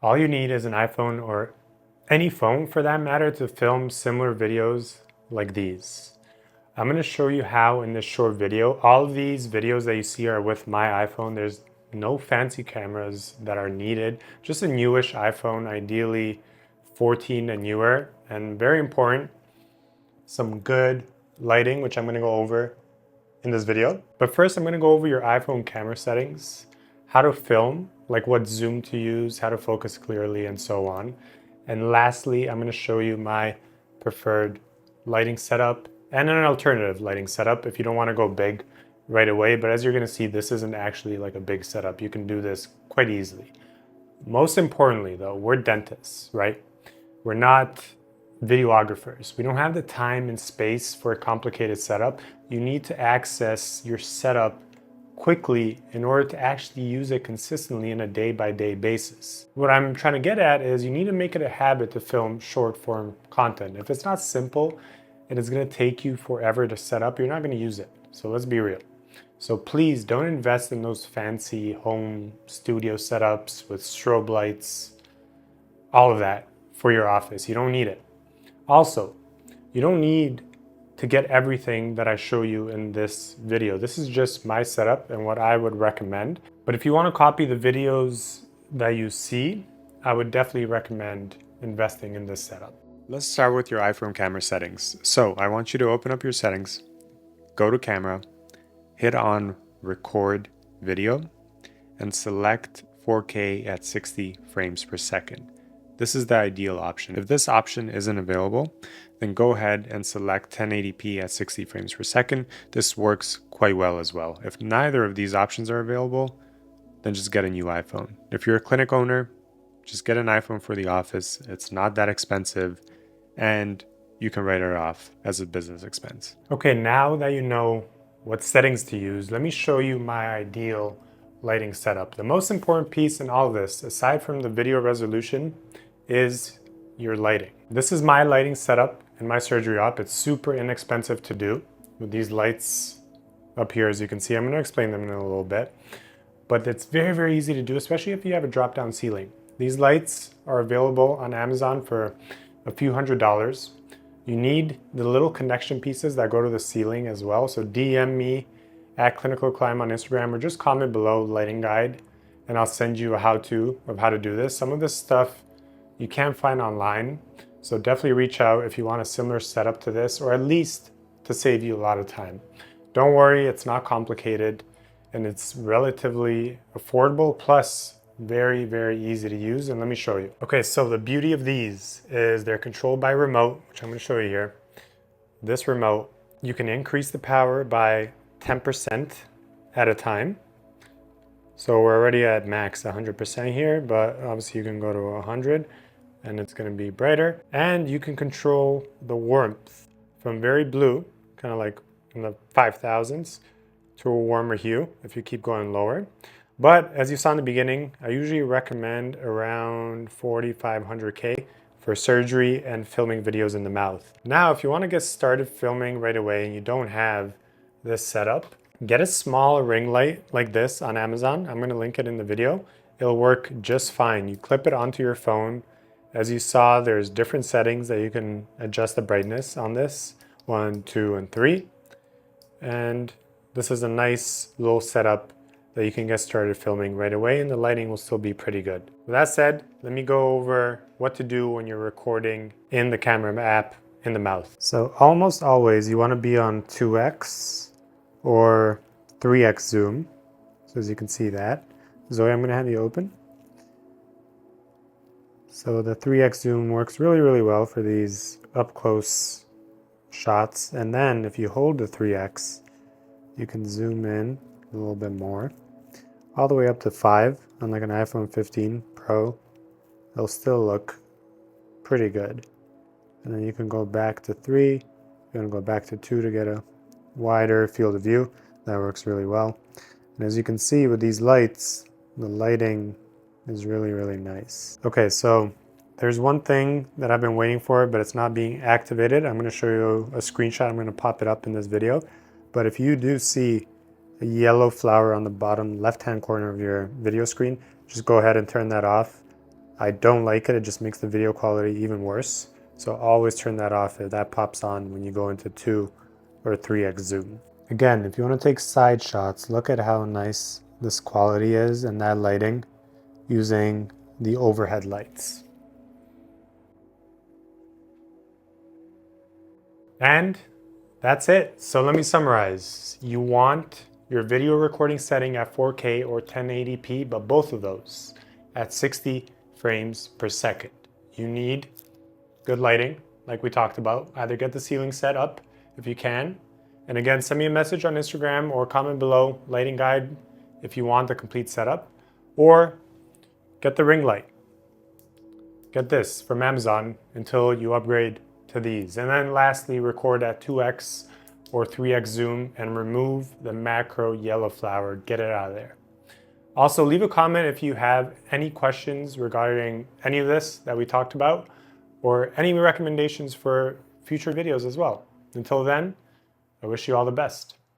All you need is an iPhone or any phone for that matter to film similar videos like these. I'm going to show you how in this short video. All of these videos that you see are with my iPhone. There's no fancy cameras that are needed, just a newish iPhone, ideally 14 and newer, and very important, some good lighting, which I'm going to go over in this video. But first, I'm going to go over your iPhone camera settings, how to film, like what zoom to use, how to focus clearly, and so on. And lastly, I'm going to show you my preferred lighting setup and an alternative lighting setup if you don't want to go big right away. But as you're going to see, this isn't actually like a big setup. You can do this quite easily. Most importantly, though, we're dentists, right? We're not videographers. We don't have the time and space for a complicated setup. You need to access your setup quickly in order to actually use it consistently in a day-by-day basis. What I'm trying to get at is you need to make it a habit to film short-form content. If it's not simple and it's going to take you forever to set up, you're not going to use it. So let's be real. So please don't invest in those fancy home studio setups with strobe lights, all of that for your office. You don't need it. Also, you don't need to get everything that I show you in this video. This is just my setup and what I would recommend. But if you want to copy the videos that you see, I would definitely recommend investing in this setup. Let's start with your iPhone camera settings. So I want you to open up your settings, go to camera, hit on record video, and select 4K at 60 frames per second. This is the ideal option. If this option isn't available, then go ahead and select 1080p at 60 frames per second. This works quite well as well. If neither of these options are available, then just get a new iPhone. If you're a clinic owner, just get an iPhone for the office. It's not that expensive and you can write it off as a business expense. Okay, now that you know what settings to use, let me show you my ideal lighting setup. The most important piece in all of this, aside from the video resolution, is your lighting. This is my lighting setup in my surgery op. It's super inexpensive to do with these lights up here, as you can see. I'm going to explain them in a little bit, but it's very, very easy to do, especially if you have a drop-down ceiling. These lights are available on Amazon for a few $100s. You need the little connection pieces that go to the ceiling as well. So DM me at Clinical Climb on Instagram or just comment below lighting guide and I'll send you a how-to of how to do this. Some of this stuff you can't find online, so definitely reach out if you want a similar setup to this, or at least to save you a lot of time. Don't worry, it's not complicated and it's relatively affordable, plus very, very easy to use, and let me show you. Okay, so the beauty of these is they're controlled by remote, which I'm going to show you here. This remote, you can increase the power by 10% at a time. So we're already at max 100% here, but obviously you can go to 100 and it's going to be brighter. And you can control the warmth from very blue, kind of like in the 5000s, to a warmer hue if you keep going lower. But as you saw in the beginning, I usually recommend around 4500K for surgery and filming videos in the mouth. Now, if you want to get started filming right away and you don't have this setup, get a small ring light like this on Amazon. I'm going to link it in the video. It'll work just fine. You clip it onto your phone. As you saw, there's different settings that you can adjust the brightness on this, 1, 2, and 3. And this is a nice little setup that you can get started filming right away, and the lighting will still be pretty good. With that said, let me go over what to do when you're recording in the camera app in the mouth. So almost always you want to be on 2x or 3x zoom. So as you can see that. Zoe, I'm going to have you open. So the 3x zoom works really, really well for these up close shots. And then if you hold the 3x, you can zoom in a little bit more, all the way up to 5 on like an iPhone 15 Pro. It'll still look pretty good. And then you can go back to 3, you're going to go back to 2 to get a wider field of view. That works really well. And as you can see with these lights, the lighting is really, really nice. Okay, so there's one thing that I've been waiting for, but it's not being activated. I'm going to show you a screenshot. I'm going to pop it up in this video. But if you do see a yellow flower on the bottom left-hand corner of your video screen, just go ahead and turn that off. I don't like it. It just makes the video quality even worse. So always turn that off if that pops on when you go into 2 or 3x zoom. Again, if you want to take side shots, look at how nice this quality is and that lighting using the overhead lights. And that's it. So let me summarize. You want your video recording setting at 4K or 1080p, but both of those at 60 frames per second. You need good lighting, like we talked about. Either get the ceiling set up if you can. And again, send me a message on Instagram or comment below, lighting guide, if you want the complete setup. Or get the ring light. Get this from Amazon until you upgrade to these. And then lastly, record at 2x or 3x zoom and remove the macro yellow flower. Get it out of there. Also, leave a comment if you have any questions regarding any of this that we talked about or any recommendations for future videos as well. Until then, I wish you all the best.